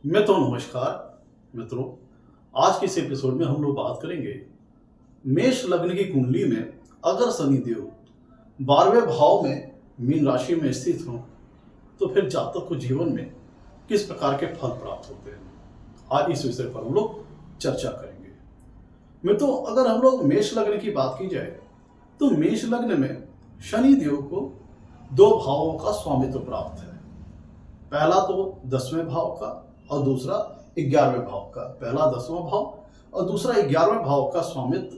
नमस्कार मित्रों। आज के इस एपिसोड में हम लोग बात करेंगे मेष लग्न की कुंडली में अगर शनिदेव 12वें भाव में मीन राशि में स्थित हो तो फिर जातक को जीवन में किस प्रकार के फल प्राप्त होते हैं। आज इस विषय पर हम लोग चर्चा करेंगे। मित्रों, अगर हम लोग मेष लग्न की बात की जाए तो मेष लग्न में शनिदेव को दो भावों का स्वामित्व प्राप्त है। पहला तो 10वें भाव का और दूसरा 11वें भाव का। पहला 10वां भाव और दूसरा 11वें भाव का स्वामित्व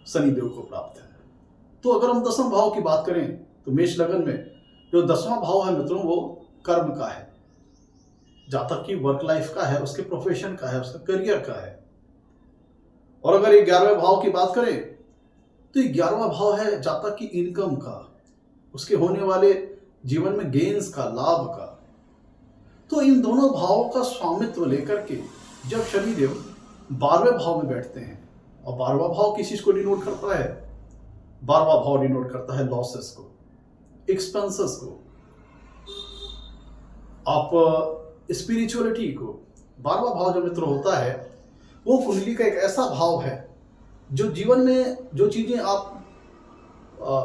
शनिदेव को प्राप्त है। तो अगर हम 10वें भाव की बात करें तो मेष लग्न में जो 10वां भाव है मित्रों, वो कर्म का है, जातक की वर्क लाइफ का है, उसके प्रोफेशन का है, उसका करियर का है। और अगर 11वें भाव की बात करें तो 11वां भाव है जातक की इनकम का, उसके होने वाले जीवन में गेन्स का, लाभ का। तो इन दोनों भावों का स्वामित्व लेकर के जब शनिदेव 12वें भाव में बैठते हैं, और 12वां भाव किस चीज को डिनोट करता है? 12वां भाव डिनोट करता है लॉसेस को, एक्सपेंसेस को, आप स्पिरिचुअलिटी को। 12वां भाव जो मित्र होता है वो कुंडली का एक ऐसा भाव है जो जीवन में जो चीजें आप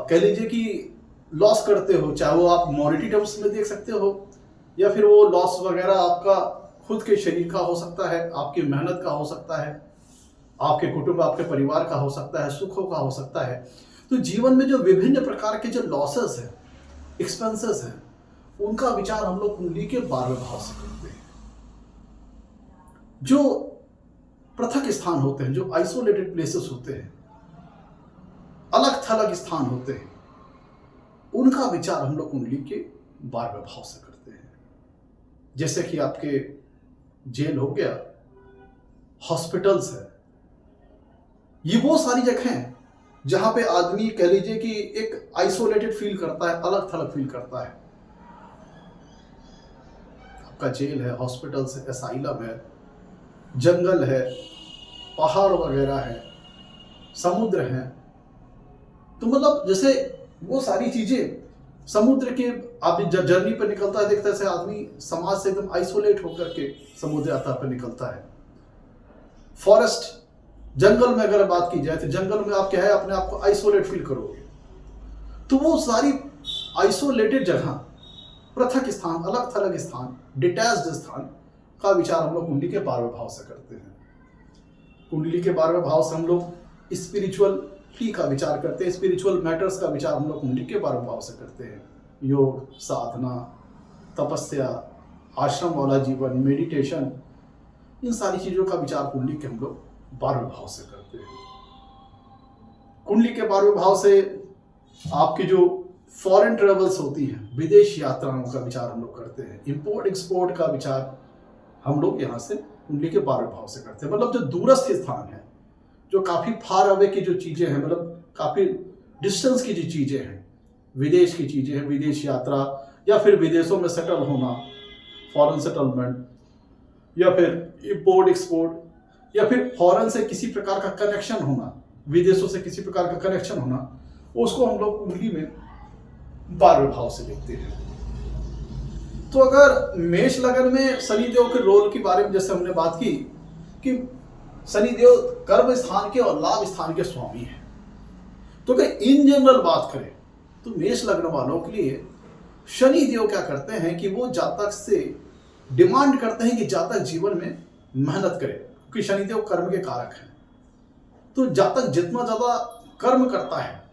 कह लीजिए कि लॉस करते हो, चाहे वो आप मॉनेटरी टर्म्स में देख सकते हो या फिर वो लॉस वगैरह आपका खुद के शरीर का हो सकता है, आपकी मेहनत का हो सकता है, आपके कुटुंब, आपके परिवार का हो सकता है, सुखों का हो सकता है। तो जीवन में जो विभिन्न प्रकार के जो लॉसेस हैं, एक्सपेंसेस हैं, उनका विचार हम लोग कुंडली के 12वें भाव से करते हैं। जो पृथक स्थान होते हैं, जो आइसोलेटेड प्लेसेस होते हैं, अलग थलग स्थान होते हैं, उनका विचार हम लोग कुंडली के 12वें भाव से करते हैं। जैसे कि आपके जेल हो गया, हॉस्पिटल्स है, ये वो सारी जगह हैं जहां पे आदमी कह लीजिए कि एक आइसोलेटेड फील करता है, अलग थलग फील करता है। आपका जेल है, हॉस्पिटल्स है, असाइलम है, जंगल है, पहाड़ वगैरह है, समुद्र है। तो मतलब जैसे वो सारी चीजें समुद्र के, आप जब जर्नी पर निकलता है देखता है से आदमी समाज से एकदम आइसोलेट होकर के समुद्र यात्रा पर निकलता है। फॉरेस्ट, जंगल में अगर बात की जाए तो जंगल में आप क्या है, अपने आप को आइसोलेट फील करोगे। तो वो सारी आइसोलेटेड जगह, पृथक स्थान, अलग थलग स्थान, डिटैच्ड स्थान का विचार हम लोग कुंडली के 12वें भाव से करते हैं। कुंडली के 12वें भाव से हम लोग स्पिरिचुअलिटी का विचार करते हैं, स्पिरिचुअल मैटर्स का विचार हम लोग कुंडली के 12वें भाव से करते हैं। योग, साधना, तपस्या, आश्रम वाला जीवन, मेडिटेशन, इन सारी चीजों का विचार कुंडली के हम लोग 12वें भाव से करते हैं। कुंडली के 12वें भाव से आपकी जो फॉरेन ट्रेवल्स होती हैं, विदेश यात्राओं का विचार हम लोग करते हैं। इंपोर्ट एक्सपोर्ट का विचार हम लोग यहाँ से कुंडली के 12वें भाव से करते हैं। मतलब जो दूरस्थ स्थान है, जो काफी फार अवे की जो चीजें हैं, मतलब काफी डिस्टेंस की जो चीजें हैं, विदेश की चीजें हैं, विदेश यात्रा या फिर विदेशों में सेटल होना, फॉरेन सेटलमेंट, या फिर इंपोर्ट एक्सपोर्ट, या फिर फॉरेन से किसी प्रकार का कनेक्शन होना, विदेशों से किसी प्रकार का कनेक्शन होना, उसको हम लोग कुंडली में 12वें भाव से देखते हैं। तो अगर मेष लग्न में शनिदेव के रोल के बारे में जैसे हमने बात की कि शनिदेव कर्म स्थान के और लाभ स्थान के स्वामी हैं, तो अगर इन जनरल बात करें तो मेष लग्न वालों के लिए शनिदेव क्या करते हैं कि वो जातक से डिमांड करते हैं कि जातक जीवन में मेहनत करे, क्योंकि शनिदेव कर्म के कारक हैं। तो जातक जितना ज्यादा कर्म करता है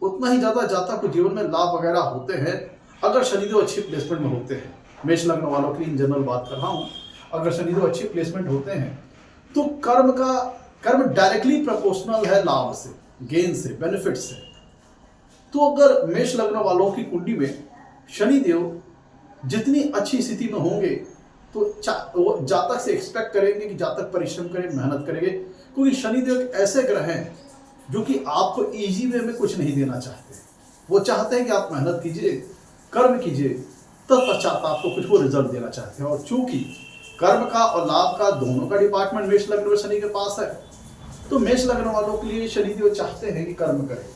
उतना ही ज्यादा जातक को जीवन में लाभ वगैरह होते हैं, अगर शनिदेव अच्छी प्लेसमेंट में होते हैं। मेष लग्न वालों के लिए इन जनरल बात कर रहा हूं, अगर शनिदेव अच्छी प्लेसमेंट होते हैं तो कर्म डायरेक्टली प्रोपोर्शनल है लाभ से, गेन से, बेनिफिट से। तो अगर मेष लग्न वालों की कुंडली में शनिदेव जितनी अच्छी स्थिति में होंगे तो वो जातक से एक्सपेक्ट करेंगे कि जातक परिश्रम करे, मेहनत करेंगे, क्योंकि शनिदेव एक ऐसे ग्रह हैं जो कि आपको इजी वे में कुछ नहीं देना चाहते। वो चाहते हैं कि आप मेहनत कीजिए, कर्म कीजिए, तत्पश्चात आपको कुछ वो रिजल्ट देना चाहते हैं। और चूंकि कर्म का और लाभ का दोनों का डिपार्टमेंट मेष लग्न में शनि के पास है, तो मेष लग्न वालों के लिए शनिदेव चाहते हैं कि कर्म करें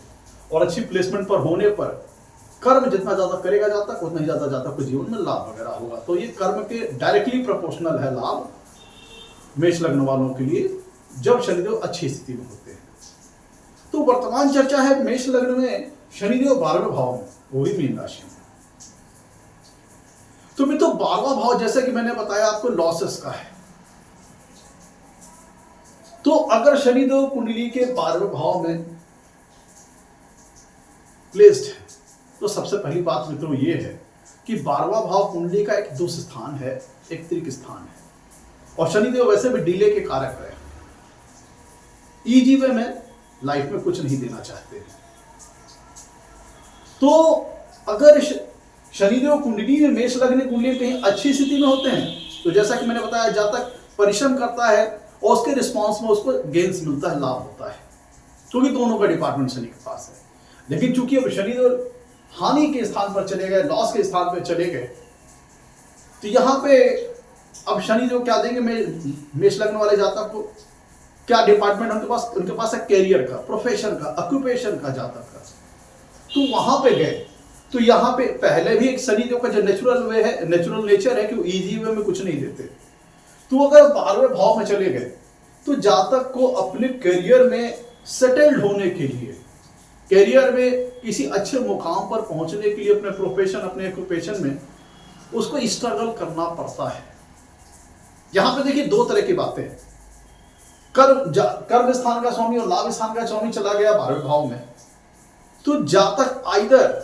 और अच्छी प्लेसमेंट पर होने पर कर्म जितना ज्यादा करेगा जातक उतना ही ज्यादा जातक को जीवन में लाभ वगैरह होगा। तो ये कर्म के डायरेक्टली प्रोपोर्शनल है लाभ मेष लग्न वालों के लिए जब शनिदेव अच्छी स्थिति में होते हैं। तो वर्तमान चर्चा है मेष लग्न में शनिदेव 12वें भाव में, वो भी मीन राशि में। तो मित्रों 12वां भाव जैसे कि मैंने बताया आपको लॉसेस का है। तो अगर शनिदेव कुंडली के 12वें भाव में प्लेस्ड है तो सबसे पहली बात मित्रों ये है कि 12वां भाव कुंडली का एक दुष्ट स्थान है, एक त्रिक स्थान है, और शनिदेव वैसे भी डिले के कारक है। इजी वे में लाइफ में कुछ नहीं देना चाहते हैं। तो अगर शनिदेव कुंडली में मेष लग्न कुंडली कहीं अच्छी स्थिति में होते हैं तो जैसा कि मैंने बताया जातक परिश्रम करता है और उसके रिस्पॉन्स में उसको गेन्स मिलता है, लाभ होता है, क्योंकि दोनों का डिपार्टमेंट शनि के पास है। लेकिन चूंकि अब शनिदेव हानि के स्थान पर चले गए, लॉस के स्थान पर चले गए, तो यहां पे अब शनिदेव क्या देंगे मेष लग्न वाले जातक को? क्या डिपार्टमेंट उनके पास है? कैरियर का, प्रोफेशन का, ऑक्यूपेशन का, जातक का। तो वहां पे गए तो यहाँ पे पहले भी एक शनिदेव का जो नेचुरल वे है, नेचुरल नेचर है कि वो इजी वे में कुछ नहीं देते। तो अगर 12वें भाव में चले गए तो जातक को अपने करियर में सेटल्ड होने के लिए, करियर में किसी अच्छे मुकाम पर पहुंचने के लिए, अपने प्रोफेशन, अपने ऑक्यूपेशन में उसको स्ट्रगल करना पड़ता है। यहां पे देखिए दो तरह की बातें, कर्म स्थान का स्वामी और लाभ स्थान का स्वामी चला गया 12वें भाव में, तो जातक आइदर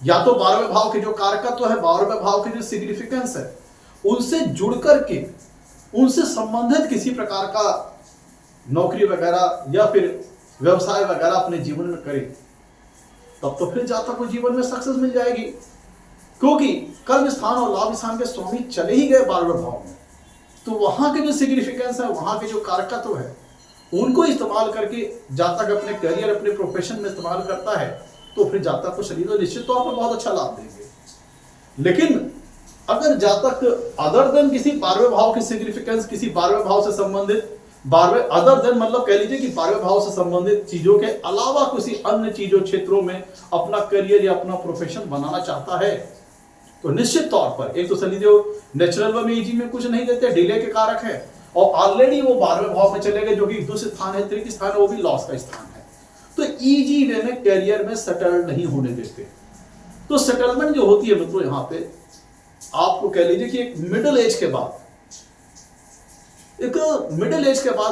या तो 12वें भाव के जो कारकत्व है, 12वें भाव के जो सिग्निफिकेंस है, उनसे जुड़ करके उनसे संबंधित किसी प्रकार का नौकरी वगैरह या फिर व्यवसाय वगैरह अपने जीवन में करे, तब तो फिर जातक को जीवन में सक्सेस मिल जाएगी। क्योंकि कर्म स्थान और लाभ स्थान के स्वामी चले ही गए 12वें भाव में, तो वहां के जो सिग्निफिकेंस है, वहां के जो कारकत्व है, उनको इस्तेमाल करके जातक अपने करियर, अपने प्रोफेशन में इस्तेमाल करता है, तो फिर जातक को शनिदेव निश्चित तौर पर बहुत अच्छा लाभ देंगे। लेकिन अगर जातक अदर देन किसी 12वें भाव की सिग्निफिकेंस, किसी 12वें भाव से संबंधित, 12वें अदर देन मतलब कह लीजिए कि 12वें भाव से संबंधित चीजों के अलावा किसी अन्य चीजों, क्षेत्रों में अपना करियर या अपना प्रोफेशन बनाना चाहता है, तो निश्चित तौर पर एक तो शनिदेव नेचुरल वे में इजी में कुछ नहीं देते, डिले के कारक है, और ऑलरेडी वो 12वें भाव में चले गए जो कि दूसरे स्थान है, त्रिक स्थान है, वो भी लॉस का स्थान है। तो इजी वे में करियर में सेटल नहीं होने देते। तो सेटलमेंट जो होती है मित्रों यहाँ पे आपको कह लीजिए कि एक मिडिल एज के बाद,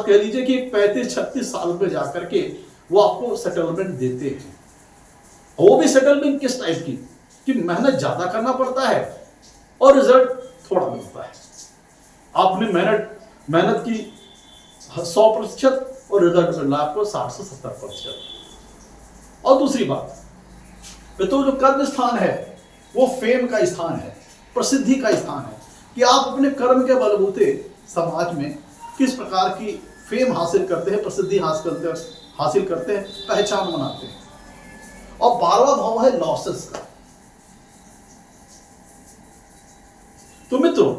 कह लीजिए कि 35-36 साल में जाकर के वो आपको सेटलमेंट देते हैं। वो भी सेटलमेंट किस टाइप की कि मेहनत ज्यादा करना पड़ता है और रिजल्ट थोड़ा मिलता है। आपने मेहनत की 100% और रिजल्ट मिल रहा है आपको 60 से 70%। और दूसरी बात, तो जो कर्म स्थान है वो फेम का स्थान है, प्रसिद्धि का स्थान है, कि आप अपने कर्म के बलबूते समाज में किस प्रकार की फेम हासिल करते हैं, प्रसिद्धि हासिल करते हैं, पहचान बनाते हैं। और 12वां भाव है लॉसेस का। तो मित्रों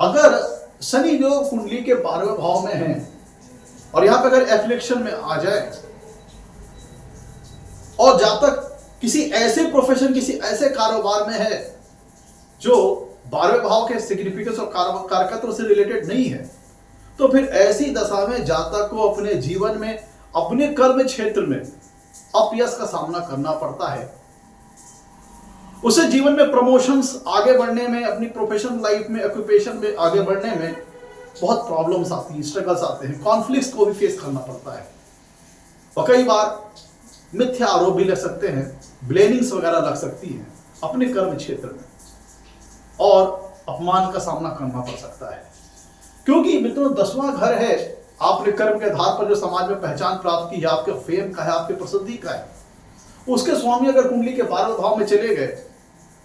अगर शनि जो कुंडली के 12वें भाव में है और यहां पर अगर एफ्लिक्शन में आ जाए और जातक किसी ऐसे प्रोफेशन, किसी ऐसे कारोबार में है जो 12वें भाव के सिग्निफिकेंस और कारकत्व से रिलेटेड नहीं है, तो फिर ऐसी दशा में जातक को अपने जीवन में, अपने कर्म क्षेत्र में अपयश का सामना करना पड़ता है। उसे जीवन में प्रमोशंस आगे बढ़ने में, अपनी प्रोफेशनल लाइफ में, ऑक्यूपेशन में आगे बढ़ने में बहुत प्रॉब्लम्स आती हैं, स्ट्रगल्स आते हैं, कॉन्फ्लिक्ट्स को भी फेस करना पड़ता है, और कई बार मिथ्या आरोप भी लग सकते हैं, ब्लेमिंग्स वगैरह लग सकती हैं अपने कर्म क्षेत्र में, और अपमान का सामना करना पड़ सकता है। क्योंकि मित्रों 10वां घर है, आपने कर्म के आधार पर जो समाज में पहचान प्राप्त की है, आपके फेम का है, आपके प्रसिद्धि का है, उसके स्वामी अगर कुंडली के 12वें भाव में चले गए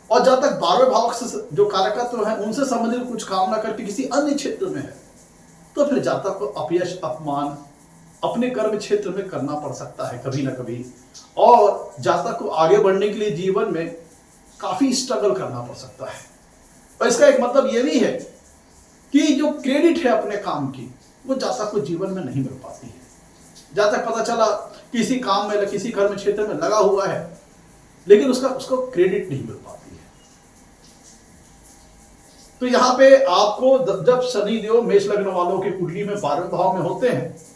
और जब तक 12वें भाव से जो कारकत्व है उनसे संबंधित कुछ काम ना करके किसी अन्य क्षेत्र में है, तो फिर जातक को अपयश, अपमान अपने कर्म क्षेत्र में करना पड़ सकता है कभी ना कभी, और जातक को आगे बढ़ने के लिए जीवन में काफी स्ट्रगल करना पड़ सकता है। और इसका एक मतलब यह भी है कि जो क्रेडिट है अपने काम की, वो जातक को जीवन में नहीं मिल पाती है। जातक पता चला किसी काम में, किसी कर्म क्षेत्र में लगा हुआ है लेकिन उसको क्रेडिट नहीं मिल पाती है। तो यहां पे आपको जब शनिदेव मेष लग्न वालों की कुंडली में 12वें भाव में होते हैं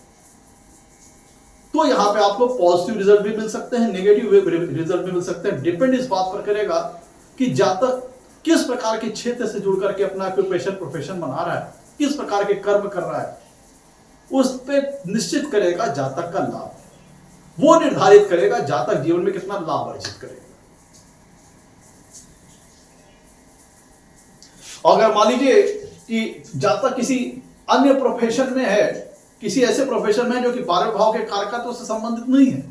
तो यहां पे आपको पॉजिटिव रिजल्ट भी मिल सकते हैं, नेगेटिव रिजल्ट भी मिल सकते हैं। डिपेंड इस बात पर करेगा कि जातक किस प्रकार के क्षेत्र से जुड़ करके अपना प्रोफेशन बना रहा है, किस प्रकार के कर्म कर रहा है, उस पर निश्चित करेगा जातक का लाभ। वो निर्धारित करेगा जातक जीवन में कितना लाभ अर्जित करेगा। अगर मान लीजिए कि जातक किसी अन्य प्रोफेशन में है, किसी ऐसे प्रोफेशन में जो कि 12वें भाव के कारकत्व से संबंधित नहीं है,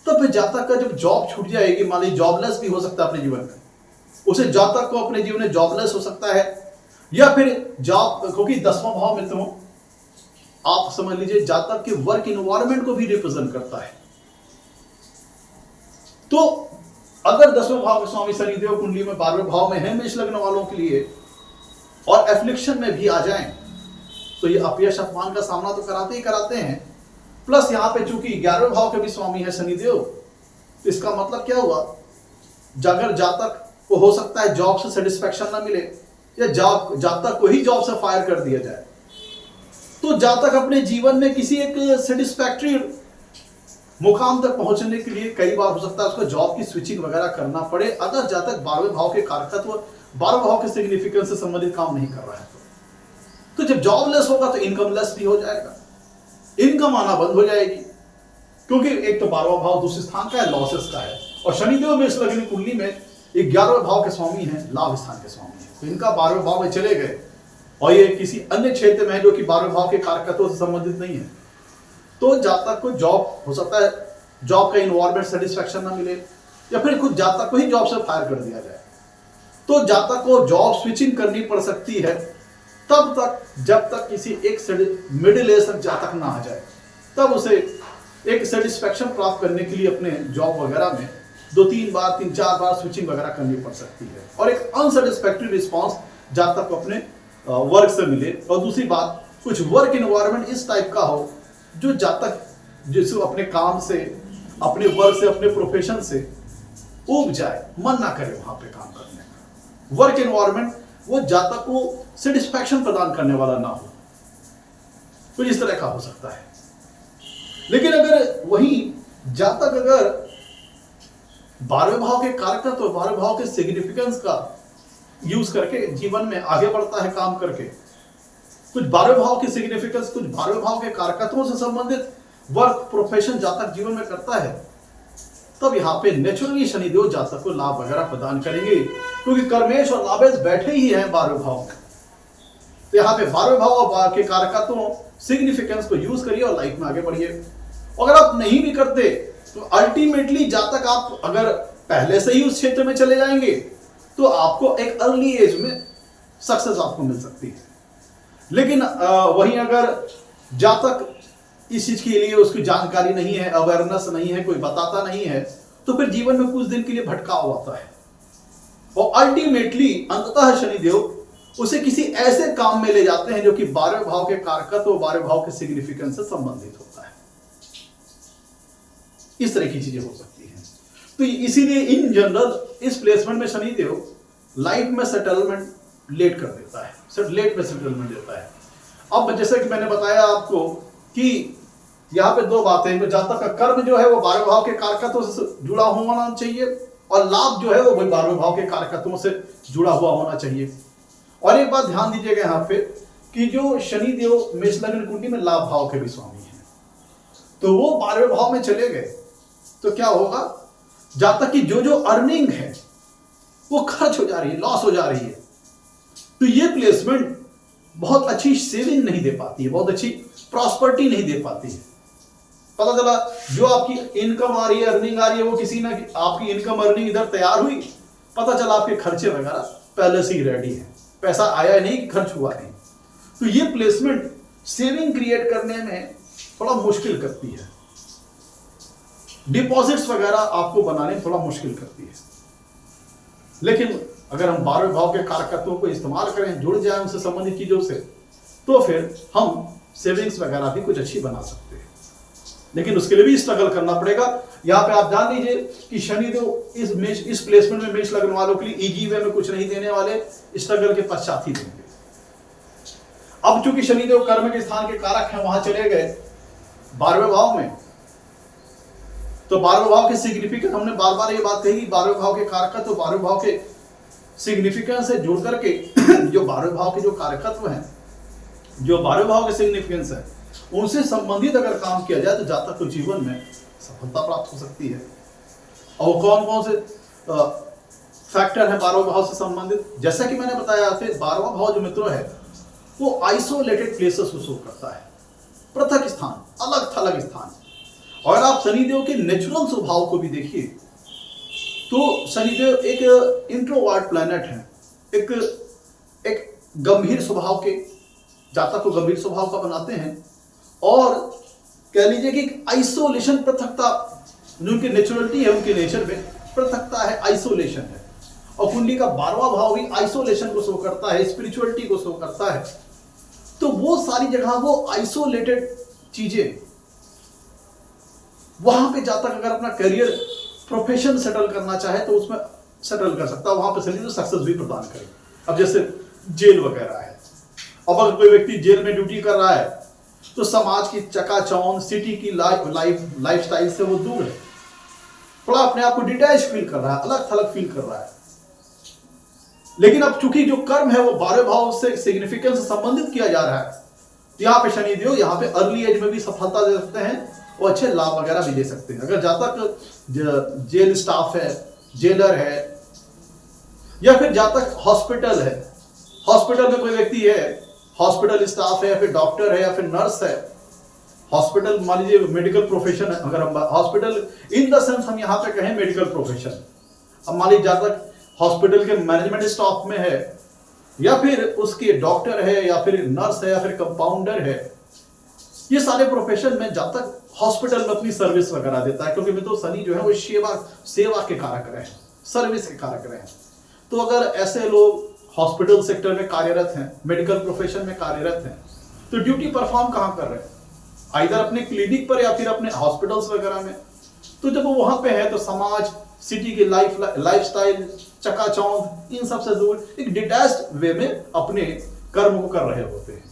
तो फिर जातक का जब जॉब छूट जाएगी, मान लीजिए जॉबलेस भी हो सकता है अपने जीवन में, उसे जातक को अपने जीवन में जॉबलेस हो सकता है, या फिर जॉब, क्योंकि 10वां भाव मित्रों आप समझ लीजिए जातक के वर्क इन्वायरमेंट को भी रिप्रेजेंट करता है। तो अगर 10वें भाव के स्वामी शनिदेव कुंडली में 12वें भाव में है मेष लग्न वालों के लिए और एफ्लिक्शन में भी आ जाएं तो ये अपयश अपमान का सामना तो कराते ही कराते हैं। प्लस यहां पे चूंकि 11वें भाव के भी स्वामी है शनिदेव, तो इसका मतलब क्या हुआ, अगर जातक को हो सकता है जॉब से सेटिस्फैक्शन ना मिले या जातक को ही जॉब से फायर कर दिया जाए, तो जातक अपने जीवन में किसी एक सेटिस्फैक्टरी मुकाम तक पहुंचने के लिए कई बार हो सकता है उसको जॉब की स्विचिंग वगैरह करना पड़े, अगर जातक 12वें भाव के कारकत्व 12वें भाव के सिग्निफिकेंस से संबंधित काम नहीं कर रहा है। तो जब जॉबलेस होगा तो इनकम लेस भी हो जाएगा, इनकम आना बंद हो जाएगी, क्योंकि एक तो 12वां भाव दूसरे स्थान का है, लॉसेस का है, और शनिदेव मेष लग्न कुंडली में 11वें भाव के स्वामी हैं, लाभ स्थान के स्वामी हैं, तो इनका 12वें भाव में चले गए और ये किसी अन्य क्षेत्र में है जो कि 12वें भाव के कारकत्वों से संबंधित नहीं है, तो जातक को जॉब हो सकता है जॉब का इन्वायरमेंट सेटिस्फैक्शन ना मिले, या फिर खुद जातक को ही जॉब से फायर कर दिया जाए। तो जातक को जॉब स्विचिंग करनी पड़ सकती है तब तक जब तक किसी एक मिडिल एज तक जातक ना आ जाए, तब उसे एक सेटिस्फैक्शन प्राप्त करने के लिए अपने जॉब वगैरह में 2-3 बार 3-4 बार स्विचिंग वगैरह करनी पड़ सकती है, और एक अनसेटिस्फैक्टरी रिस्पॉन्स जातक को अपने वर्क से मिले। और दूसरी बात, कुछ वर्क इन्वायरमेंट इस टाइप का हो जो जातक जिसको अपने काम से, अपने वर्क से, अपने प्रोफेशन से उब जाए, मन ना करे वहां पे काम करने का। वर्क इन्वायरमेंट वो जातक को सेटिस्फैक्शन प्रदान करने वाला ना हो, तो इस तरह का हो सकता है। लेकिन अगर वही जातक अगर 12वें भाव के कारकत्व और 12वें भाव के सिग्निफिकेंस का यूज करके जीवन में आगे बढ़ता है काम करके, कुछ 12वें भाव के सिग्निफिकेंस, कुछ 12वें भाव के कारकत्वों से संबंधित वर्क प्रोफेशन जातक जीवन में करता है, तब यहाँ पे नेचुरली शनिदेव जातक को लाभ वगैरह प्रदान करेंगे, क्योंकि कर्मेश और लाभेश बैठे ही हैं 12वें भाव में। तो यहाँ पे 12वें भाव और के कारकत्वों सिग्निफिकेंस को यूज करिए और लाइफ में आगे बढ़िए। अगर आप नहीं भी करते तो अल्टीमेटली जातक आप अगर पहले से ही उस क्षेत्र में चले जाएंगे तो आपको एक अर्ली एज में सक्सेस आपको मिल सकती है। लेकिन वहीं अगर जातक इस चीज के लिए उसकी जानकारी नहीं है, अवेयरनेस नहीं है, कोई बताता नहीं है, तो फिर जीवन में कुछ दिन के लिए भटकाव आता है और अल्टीमेटली अंततः शनिदेव उसे किसी ऐसे काम में ले जाते हैं जो कि 12वें भाव के कारकत्व और 12वें भाव के सिग्निफिकेंस से संबंधित होता है। इस तरह की चीजें हो सकती हैं। तो इसीलिए इन जनरल इस प्लेसमेंट में शनिदेव लाइफ में सेटलमेंट लेट कर देता है, लेट में सेटलमेंट देता है। अब जैसे कि मैंने बताया आपको कि यहाँ पे दो बातें, जातक का कर्म जो है वो 12वें भाव के कारकत्वों से जुड़ा होना चाहिए और लाभ जो है वो 12वें भाव के कारकत्वों से जुड़ा हुआ होना चाहिए। और एक बात ध्यान दीजिएगा यहाँ पे कि जो शनिदेव मेष लग्न कुंडली में लाभ भाव के भी स्वामी हैं, तो वो 12वें भाव में चले गए तो क्या होगा, जातक की जो जो अर्निंग है वो खर्च हो जा रही है, लॉस हो जा रही है। तो ये प्लेसमेंट बहुत अच्छी सेविंग नहीं दे पाती है, बहुत अच्छी प्रॉस्पर्टी नहीं दे पाती है। पता चला जो आपकी इनकम आ रही है, अर्निंग आ रही है, वो किसी ना आपकी इनकम अर्निंग इधर तैयार हुई, पता चला आपके खर्चे वगैरह पहले से ही रेडी है, पैसा आया नहीं, खर्च हुआ नहीं। तो ये प्लेसमेंट सेविंग क्रिएट करने में थोड़ा मुश्किल करती है, डिपॉजिट्स वगैरह आपको बनाने में थोड़ा मुश्किल करती है। लेकिन अगर हम 12वें भाव के कारकत्वों को इस्तेमाल करें, जुड़ जाए उनसे संबंधित चीजों से, तो फिर हम सेविंग्स वगैरह भी कुछ अच्छी बना सकते हैं। लेकिन उसके लिए भी स्ट्रगल करना पड़ेगा। यहाँ पे आप जान लीजिए कि शनिदेव इस प्लेसमेंट में मेष लग्न वालों के लिए इजी वे में कुछ नहीं देने वाले, स्ट्रगल के पश्चात ही देंगे। अब चूंकि शनिदेव कर्म के स्थान के कारक हैं, वहां चले गए 12वें भाव में, तो 12वें भाव के सिग्निफिकेंस, हमने बार बार ये बात कही, 12वें भाव के कारक, तो 12वें भाव के सिग्निफिकेंस से जुड़ करके जो 12वें भाव के जो कारकत्व हैं, जो 12वें भाव के सिग्निफिकेंस है, उनसे संबंधित अगर काम किया जाए तो जातक को जीवन में सफलता प्राप्त हो सकती है। और कौन कौन से फैक्टर है 12वें भाव से संबंधित? जैसा कि मैंने बताया, फिर 12वां भाव जो मित्रों है वो आइसोलेटेड प्लेसेस को शो करता है, पृथक स्थान, अलग थलग स्थान। और आप शनिदेव के नेचुरल स्वभाव को भी देखिए तो शनिदेव एक इंट्रोवर्ट प्लैनेट है, एक गंभीर स्वभाव के, जातक को गंभीर स्वभाव का बनाते हैं, और कह लीजिए कि आइसोलेशन, पृथकता, जो उनकी नेचुरलिटी है, उनके नेचर में पृथकता है, आइसोलेशन है। और कुंडली का 12वां भाव भी आइसोलेशन को शो करता है, स्पिरिचुअलिटी को शो करता है। तो वो सारी जगह, वो आइसोलेटेड चीजें, वहां पे जातक अगर अपना करियर, प्रोफेशन सेटल करना चाहे तो उसमें सेटल कर सकता है, वहां पे शनिदेव सक्सेस भी प्रदान करे। अब जैसे जेल वगैरह है, अब अगर कोई व्यक्ति जेल में ड्यूटी कर रहा है तो समाज की चकाचौंध, सिटी की लाइफस्टाइल से वो दूर है, थोड़ा अपने आप को डिटैच फील कर रहा है, अलग थलग फील कर रहा है। लेकिन अब चूंकि जो कर्म है वो 12वें भाव से सिग्निफिकेंस से संबंधित किया जा रहा है, तो यहाँ पे शनिदेव यहाँ पे अर्ली एज में भी सफलता दे सकते हैं और अच्छे लाभ वगैरह भी दे सकते हैं। अगर जातक जेल स्टाफ है, जेलर है, या फिर जातक हॉस्पिटल है, हॉस्पिटल में कोई व्यक्ति है, हॉस्पिटल स्टाफ है, या फिर डॉक्टर है, या फिर नर्स है, हॉस्पिटल मान लीजिए मेडिकल प्रोफेशन है, अगर हम हॉस्पिटल इन द सेंस हम यहाँ पे कहें मेडिकल प्रोफेशन, अब मान लीजिए जातक हॉस्पिटल के मैनेजमेंट स्टाफ में है, या फिर उसके डॉक्टर है, या फिर नर्स है, या फिर कंपाउंडर है, ये सारे प्रोफेशन में जातक हॉस्पिटल में अपनी सर्विस वगैरह देता है, क्योंकि मित्रों शनि जो है वो सेवा के कारक रहे, सर्विस के कारक रहे। तो अगर ऐसे लोग हॉस्पिटल सेक्टर में कार्यरत हैं, मेडिकल प्रोफेशन में कार्यरत हैं, तो ड्यूटी परफॉर्म कहाँ कर रहे हैं? आइदर अपने क्लिनिक पर या फिर अपने हॉस्पिटल्स वगैरह में। तो जब वो वहां पे है तो समाज, सिटी की लाइफस्टाइल, चकाचौंध, इन सब से दूर एक डिटैच्ड वे में अपने कर्म को कर रहे होते हैं।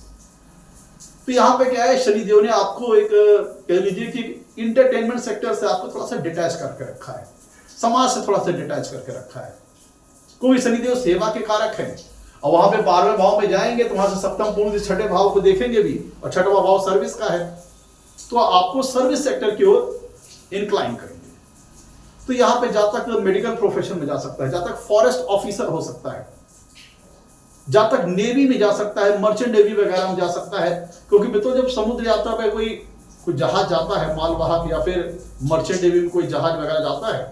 तो यहाँ पे क्या है, शनिदेव ने आपको एक कह लीजिए कि इंटरटेनमेंट सेक्टर से आपको थोड़ा सा डिटैच करके रखा है, समाज से थोड़ा सा डिटैच करके रखा है। कोई शनिदेव सेवा के कारक है, और वहां पे 12वें भाव में जाएंगे तो वहां से सप्तम पूर्ण से 6ठे भाव को देखेंगे भी, और 6वां भाव सर्विस का है, तो आपको सर्विस सेक्टर की ओर इंक्लाइन करेंगे। तो यहाँ पे जातक मेडिकल प्रोफेशन में जा सकता है, जातक फॉरेस्ट ऑफिसर हो सकता है, जातक नेवी में जा सकता है, मर्चेंट नेवी वगैरह में जा सकता है। क्योंकि मित्रों जब समुद्र यात्रा पे कोई जहाज जाता है मालवाहक, या फिर मर्चेंट नेवी में कोई जहाज वगैरह जाता है,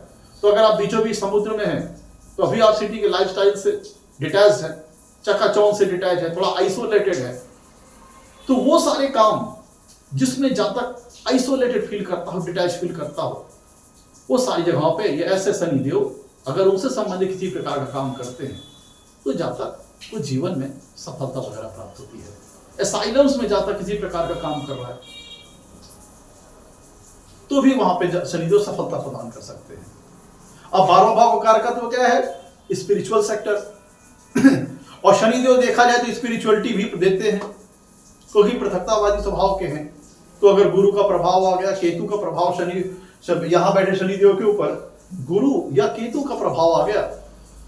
तो अगर आप बीचों बीच समुद्र में हैं तो अभी आप सिटी के लाइफस्टाइल से डिटैच है, चकाचौंध से डिटैच है, थोड़ा आइसोलेटेड है। तो वो सारे काम जिसमें जातक आइसोलेटेड फील करता हो, डिटैच फील करता हो, वो सारी जगहों पे ये ऐसे शनिदेव अगर उनसे संबंधित किसी प्रकार का काम करते हैं तो जातक को जीवन में सफलता वगैरह प्राप्त होती है। एसाइलम्स में जातक किसी प्रकार का काम कर रहा है तो भी वहां पे शनिदेव सफलता प्रदान कर सकते हैं। अब 12वां भाव का कारकत्व क्या है? Spiritual sector. और शनिदेव देखा जाए तो स्पिरिचुअलिटी भी देते हैं, क्योंकि पृथकतावादी स्वभाव के हैं। तो अगर गुरु का प्रभाव आ गया, केतु का प्रभाव शनि, यहां बैठे शनिदेव के ऊपर गुरु या केतु का प्रभाव आ गया,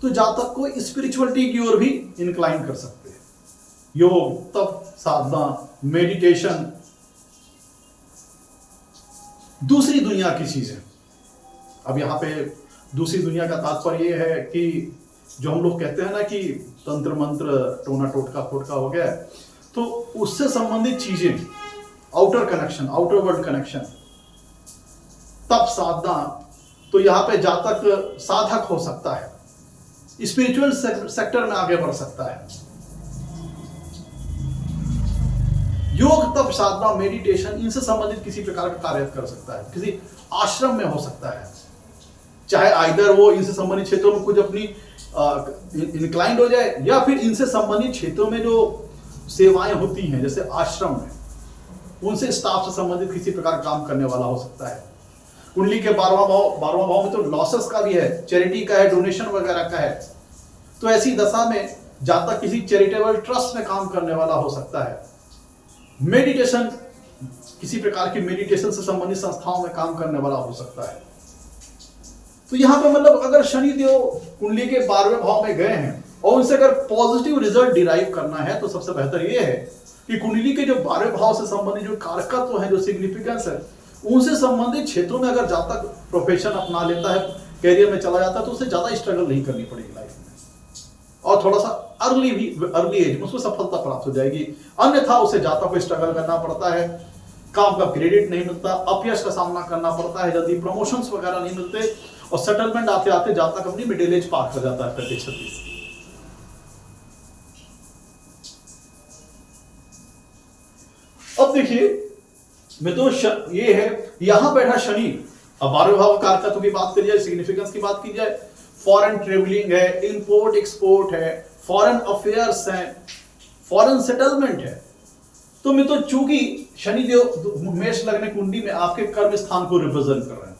तो जातक को स्पिरिचुअलिटी की ओर भी इंक्लाइन कर सकते हैं। योग, तप, साधना, मेडिटेशन, दूसरी दुनिया की चीजें। अब यहाँ पे दूसरी दुनिया का तात्पर्य यह है कि जो हम लोग कहते हैं ना कि तंत्र मंत्र, टोना टोटका फोटका हो गया, तो उससे संबंधित चीजें, outer connection, outer world connection, तप, साधना, तो यहाँ पे जातक साधक हो सकता है, स्पिरिचुअल सेक्टर में आगे बढ़ सकता है। योग, तप, साधना, मेडिटेशन, इनसे संबंधित किसी प्रकार का कार्य कर सकता है, किसी आश्रम में हो सकता है, चाहे आइदर वो इनसे संबंधित क्षेत्रों में कुछ अपनी इंक्लाइंड हो जाए, या फिर इनसे संबंधित क्षेत्रों में जो सेवाएं होती हैं जैसे आश्रम में, उनसे स्टाफ से संबंधित किसी प्रकार काम करने वाला हो सकता है। कुंडली के 12वां भाव में तो लॉसेस का भी है, चैरिटी का है, डोनेशन वगैरह का है। तो ऐसी दशा में जातक किसी चैरिटेबल ट्रस्ट में काम करने वाला हो सकता है। मेडिटेशन, किसी प्रकार की मेडिटेशन से संबंधित संस्थाओं में काम करने वाला हो सकता है। तो यहां पे मतलब अगर शनि देव कुंडली के 12वें भाव में गए हैं और उनसे अगर पॉजिटिव रिजल्ट डिराइव करना है तो सबसे बेहतर यह है कि कुंडली के जो 12वें भाव से संबंधित जो कारकत्व है, जो सिग्निफिकेंस है, उनसे संबंधित क्षेत्रों में अगर जातक प्रोफेशन अपना लेता है, कैरियर में चला जाता है, तो उसे ज्यादा स्ट्रगल नहीं करनी पड़ेगी लाइफ में, और थोड़ा सा अर्ली एज में उसको सफलता प्राप्त हो जाएगी। अन्यथा उसे जातक को स्ट्रगल करना पड़ता है, काम का क्रेडिट नहीं मिलता, अपयश का सामना करना पड़ता है, जल्दी प्रमोशंस वगैरह नहीं मिलते, और सेटलमेंट आते आते जातक अपनी मिडिल एज पार कर जाता है 35-36 की। अब देखिए, मैं तो ये है यहां बैठा शनि। अब 12वें भाव कारकत्व की बात करी जाए, सिग्निफिकेंस की बात की जाए, फॉरेन ट्रेवलिंग है, इंपोर्ट एक्सपोर्ट है, फॉरेन अफेयर्स है, फॉरेन सेटलमेंट है। तो मैं तो चूंकि शनिदेव मेष लग्न कुंडली में आपके कर्म स्थान को रिप्रेजेंट कर रहे हैं,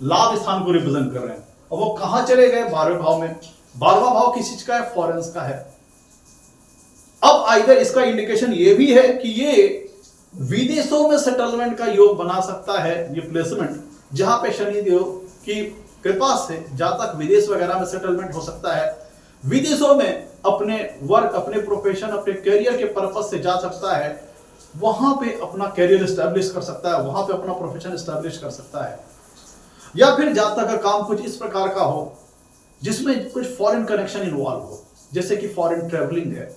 लाभ स्थान को रिप्रेजेंट कर रहे हैं, और वो कहां चले गए? 12वें भाव में। 12वां भाव किस चीज का है? फॉरेन्स का है। अब आइदर इसका इंडिकेशन ये भी है कि ये विदेशों में सेटलमेंट का योग बना सकता है, ये प्लेसमेंट, जहां पे शनिदेव की कृपा से जातक विदेश वगैरह में सेटलमेंट हो सकता है, विदेशों में अपने वर्क, अपने प्रोफेशन, अपने करियर के पर्पस से जा सकता है, वहां पे अपना करियर एस्टैब्लिश कर सकता है, वहां पे अपना प्रोफेशन एस्टैब्लिश कर सकता है। या फिर जातक का काम कुछ इस प्रकार का हो जिसमें कुछ फॉरेन कनेक्शन इन्वॉल्व हो, जैसे कि फॉरेन ट्रेवलिंग है,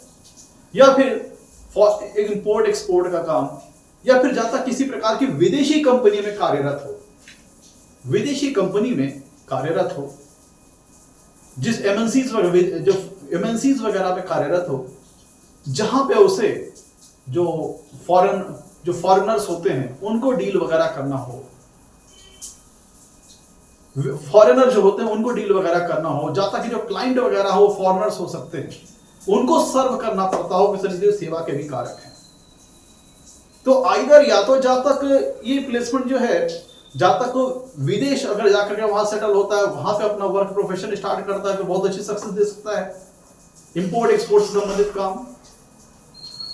या फिर इंपोर्ट एक्सपोर्ट का काम, या फिर जातक किसी प्रकार की विदेशी कंपनी में कार्यरत हो, विदेशी कंपनी में कार्यरत हो, जिस एमएनसीज वगैरह में कार्यरत हो, जहां पे उसे जो फॉरेनर्स होते हैं उनको डील वगैरह करना हो, फॉरेनर जो होते हैं उनको डील वगैरह करना हो, जातक की जो क्लाइंट वगैरह हो फॉरेनर्स हो सकते हैं, उनको सर्व करना पड़ता हो, शनिदेव सेवा के भी कारक हैं। तो आइदर या तो जातक ये प्लेसमेंट जो है, जातक को विदेश अगर जाकर के वहां सेटल होता है, वहां पे अपना वर्क प्रोफेशन स्टार्ट करता है, तो बहुत अच्छी सक्सेस दे सकता है, इंपोर्ट एक्सपोर्ट से संबंधित काम।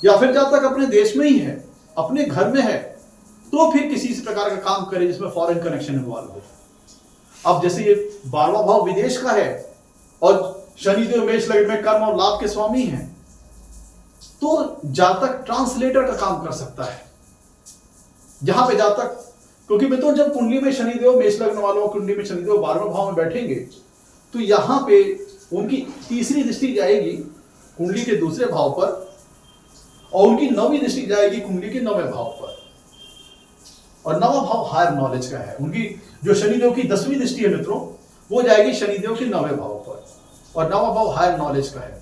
या फिर जातक अपने देश में ही है, अपने घर में है, तो फिर किसी इस प्रकार का काम करे जिसमें फॉरेन कनेक्शन इन्वॉल्व हो। अब जैसे ये 12वां भाव विदेश का है और शनिदेव मेष लग्न में कर्म और लाभ के स्वामी हैं, तो जातक ट्रांसलेटर का काम कर सकता है, जहां पे जातक, क्योंकि मैं तो जब कुंडली में शनिदेव मेष लग्न वालों कुंडली में शनिदेव 12वें भाव में बैठेंगे, तो यहां पे उनकी तीसरी दृष्टि जाएगी कुंडली के दूसरे भाव पर, और उनकी 9वीं दृष्टि जाएगी कुंडली के 9वें भाव पर, और 9वां भाव हायर नॉलेज का है। उनकी जो शनिदेव की 10वीं दृष्टि है मित्रों, वो जाएगी शनिदेव के 9वें भाव पर, और 9वां भाव हायर नॉलेज का है।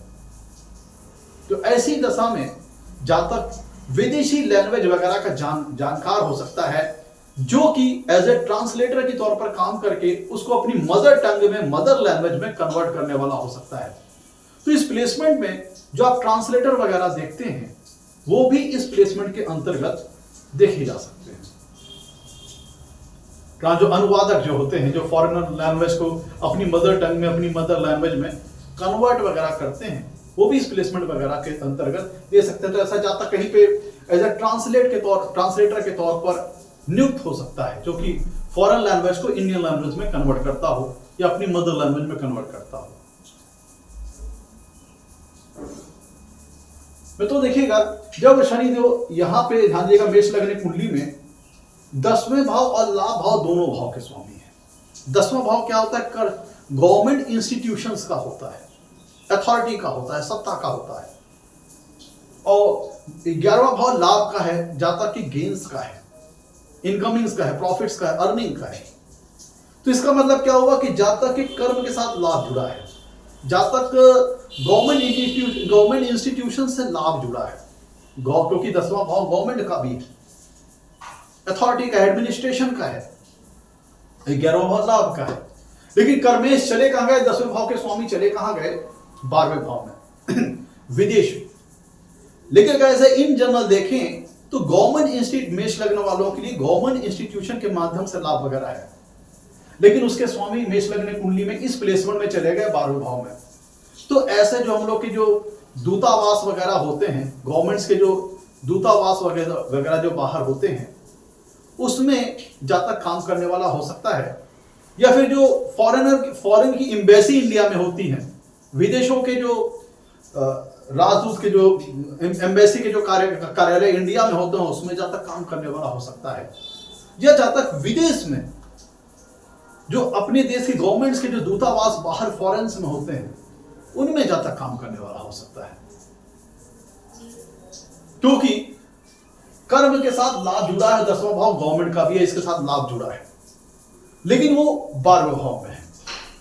तो ऐसी दशा में जातक विदेशी लैंग्वेज वगैरह का जानकार हो सकता है, जो कि एज ए ट्रांसलेटर के तौर पर काम करके उसको अपनी मदर टंग में, मदर लैंग्वेज में कन्वर्ट करने वाला हो सकता है। तो इस प्लेसमेंट में जो आप ट्रांसलेटर वगैरह देखते हैं, वो भी इस प्लेसमेंट के अंतर्गत देखे जा सकते हैं। जो अनुवादक जो होते हैं, जो फॉरेनर लैंग्वेज को अपनी मदर टंग में, अपनी मदर लैंग्वेज में कन्वर्ट वगैरह करते हैं, वो भी इस प्लेसमेंट वगैरह के अंतर्गत दे सकते हैं। तो ऐसा जाता कहीं पे एज ए ट्रांसलेटर के तौर पर नियुक्त हो सकता है, जो कि फॉरेन लैंग्वेज को इंडियन लैंग्वेज में कन्वर्ट करता हो या अपनी मदर लैंग्वेज में कन्वर्ट करता हो। मैं तो देखिएगा, जब शनिदेव यहां पे ध्यान दिएगा मेष लग्न कुंडली में 10वें भाव और लाभ भाव दोनों भाव के स्वामी है। 10वां भाव क्या होता है? कर गवर्नमेंट इंस्टीट्यूशंस का होता है, अथॉरिटी का होता है, सत्ता का होता है। और 11वां भाव लाभ का है, जातक की गेन्स का है, इनकमिंग्स का है, प्रॉफिट्स का है, अर्निंग का है। तो इसका मतलब क्या हुआ कि जातक के कर्म के साथ लाभ जुड़ा है, जातक गवर्नमेंट इंस्टीट्यूशन से लाभ जुड़ा है, क्योंकि 10वां भाव गवर्नमेंट का भी है, अथॉरिटी का, एडमिनिस्ट्रेशन का है, 11वां भाव लाभ का है। लेकिन कर्मेश चले कहां गए? 10वें भाव के स्वामी चले कहां गए? 12वें भाव में विदेश में। लेकिन अगर ऐसे इन जनरल देखें तो गवर्नमेंट इंस्टीट्यूट मेष लग्न वालों के लिए गवर्नमेंट इंस्टीट्यूशन के माध्यम से लाभ वगैरह है, लेकिन उसके स्वामी मेष लग्न कुंडली में इस प्लेसमेंट में चले गए 12वें भाव में। तो ऐसे जो हम लोग के जो दूतावास वगैरह होते हैं, गवर्नमेंट्स के जो दूतावास वगैरह जो बाहर होते हैं, उसमें जातक काम करने वाला हो सकता है। या फिर जो फॉरेन की एम्बेसी इंडिया में होती है, विदेशों के जो राजदूत के जो एम्बेसी के जो कार्यालय इंडिया में होते हैं, उसमें जातक काम करने वाला हो सकता है। या जातक विदेश में जो अपने देश के गवर्नमेंट्स के जो दूतावास बाहर फॉरेन्स में होते हैं, उनमें जातक काम करने वाला हो सकता है, क्योंकि कर्म के साथ लाभ जुड़ा है। 10वां भाव गवर्नमेंट का भी है, इसके साथ लाभ जुड़ा है, लेकिन वो 12वें भाव में है।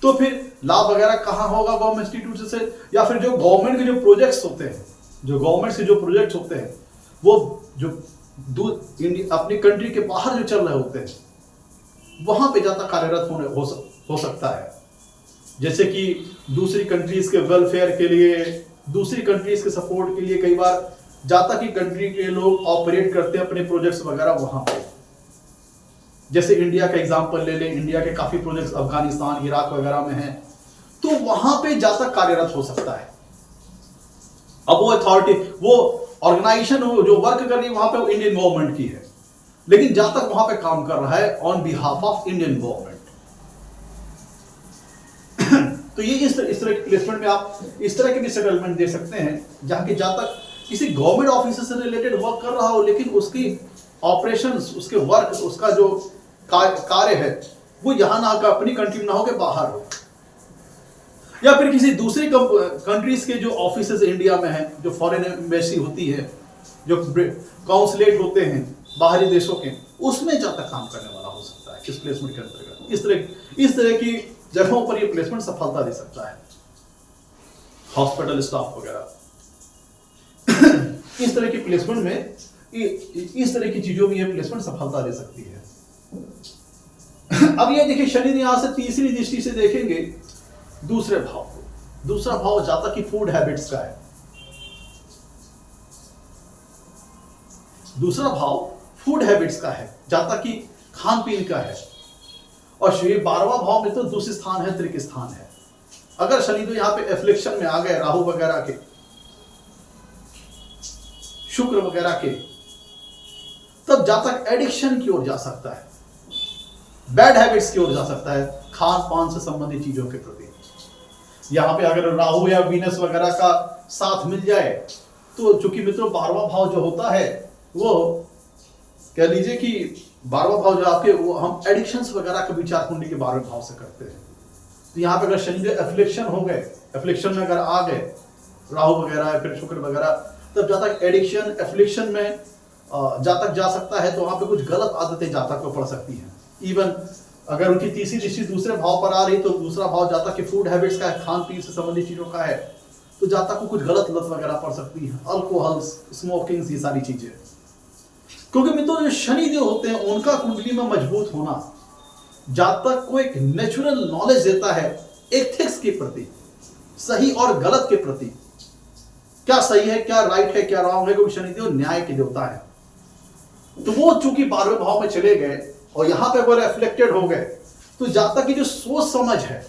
तो फिर लाभ वगैरह कहां होगा गवर्नमेंट इंस्टीट्यूट से? या फिर जो गवर्नमेंट के जो प्रोजेक्ट्स होते हैं, जो गवर्नमेंट के जो प्रोजेक्ट्स होते हैं, वो जो अपनी कंट्री के बाहर जो चल रहे होते हैं, वहां पे जाता कार्यरत हो सकता है। जैसे कि दूसरी कंट्रीज के वेलफेयर के लिए, दूसरी कंट्रीज के सपोर्ट के लिए कई बार जाता की कंट्री के लोग ऑपरेट करते हैं अपने प्रोजेक्ट्स वगैरह वहां पे। जैसे इंडिया का एग्जांपल ले लें, इंडिया के काफी प्रोजेक्ट्स अफगानिस्तान, इराक वगैरह में हैं, तो वहां पे जातक कार्यरत हो सकता है। अब वो अथॉरिटी, वो ऑर्गेनाइजेशन जो वर्क कर रही है वहां पे वो इंडियन गवर्नमेंट की है, लेकिन जातक वहां पे काम कर रहा है on behalf of Indian government. तो ये इस तरह की प्लेसमेंट में आप इस तरह के भी सेटलमेंट दे सकते हैं, जहां के जातक किसी गवर्नमेंट ऑफिस से रिलेटेड वर्क कर रहा हो, लेकिन उसकी ऑपरेशंस, उसके वर्क, उसका जो कार्य है वो यहां ना होकर अपनी कंट्री में ना होकर बाहर हो। या फिर किसी दूसरी कंट्रीज के जो ऑफिसेज इंडिया में हैं, जो फॉरेन एम्बेसी होती है, जो काउंसलेट होते हैं बाहरी देशों के, उसमें जातक काम करने वाला हो सकता है इस प्लेसमेंट के अंतर्गत। इस तरह की जगहों पर ये प्लेसमेंट सफलता दे सकता है। हॉस्पिटल स्टाफ वगैरह इस तरह की प्लेसमेंट में, इस तरह की चीजों में ये प्लेसमेंट सफलता दे सकती है। अब ये देखिए, शनि यहां से तीसरी दृष्टि से देखेंगे दूसरे भाव को। दूसरा भाव जातक की फूड हैबिट्स का है। दूसरा भाव फूड हैबिट्स का है, जातक की खान पीन का है। और शनि 12वां भाव में तो दूसरे स्थान है, त्रिक स्थान है। अगर शनि तो यहां पे एफ्लिक्शन में आ गए, राहु वगैरह के, शुक्र वगैरह के, तब जातक एडिक्शन की ओर जा सकता है, बैड हैबिट्स की ओर जा सकता है, खान पान से संबंधित चीजों के प्रति। यहां पे अगर राहु या वीनस वगैरह का साथ मिल जाए, तो चूंकि मित्रों 12वां भाव जो होता है, वो कह लीजिए कि 12वां भाव जो आपके, वो हम एडिक्शंस वगैरह का विचार कुंडली के 12वें भाव से करते हैं। तो यहाँ पे अगर शनि एफ्लिक्शन हो गए, एफ्लिक्शन में अगर आ गए राहु वगैरह, फिर शुक्र वगैरह, तब जातक एडिक्शन, एफ्लिक्शन में जातक जा सकता है। तो वहां पे कुछ गलत आदतें जातक को पड़ सकती हैं। इवन अगर उनकी तीसरी दृष्टि दूसरे भाव पर आ रही, तो दूसरा भाव जातक के फूड हैबिट्स का है, खान पीन से संबंधित चीजों का है, तो जातक को कुछ गलत लत वगैरह पड़ सकती है, अल्कोहल, स्मोकिंग, ये सारी चीजें। क्योंकि मित्रों जो शनि देव होते हैं, उनका कुंडली में मजबूत होना जातक को एक नेचुरल नॉलेज देता है एथिक्स के प्रति, सही और गलत के प्रति। क्या सही है, क्या राइट है, क्या रॉन्ग है, क्योंकि शनिदेव न्याय के देवता है। तो वो चूंकि 12वें भाव में चले गए और यहां पे अगर रिफ्लेक्टेड हो गए, तो जातक की जो सोच समझ है,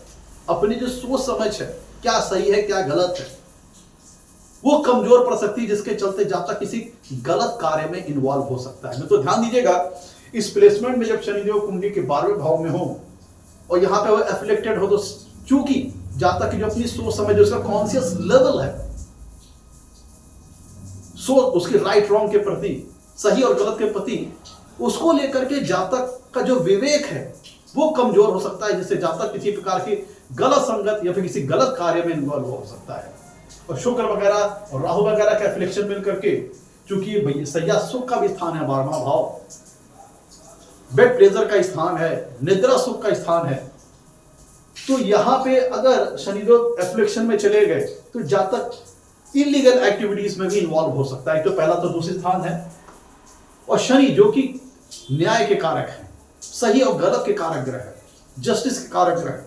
अपनी जो सोच समझ है, क्या सही है क्या गलत है, वो कमजोर पड़ सकती है, जिसके चलते जातक किसी गलत कार्य में इन्वॉल्व हो सकता है। तो ध्यान दीजिएगा, इस प्लेसमेंट में जब शनिदेव कुंडली के 12वें भाव में हो और यहां पे वो एफ्लेक्टेड हो, तो चूंकि जातक की जो अपनी सोच समझ, उसका कॉन्शियस लेवल है, सोच उसके राइट रॉन्ग के प्रति, सही और गलत के प्रति, उसको लेकर के जातक का जो विवेक है वो कमजोर हो सकता है, जिससे जातक किसी प्रकार की गलत संगत या फिर किसी गलत कार्य में इन्वॉल्व हो सकता है। और शुक्र वगैरह और राहु वगैरह का एफ्लिक्शन मिल करके, चूंकि सैया सुख का भी स्थान है 12वां भाव, बेड प्लेजर का स्थान है, निद्रा सुख का स्थान है, तो यहां पे अगर शनिदेव एफ्लिक्शन में चले गए, तो जातक इलीगल एक्टिविटीज में भी इन्वॉल्व हो सकता है। तो पहला तो दूसरे स्थान है, और शनि जो कि न्याय के कारक है, सही और गलत के कारक ग्रह है, जस्टिस के कारक ग्रह है,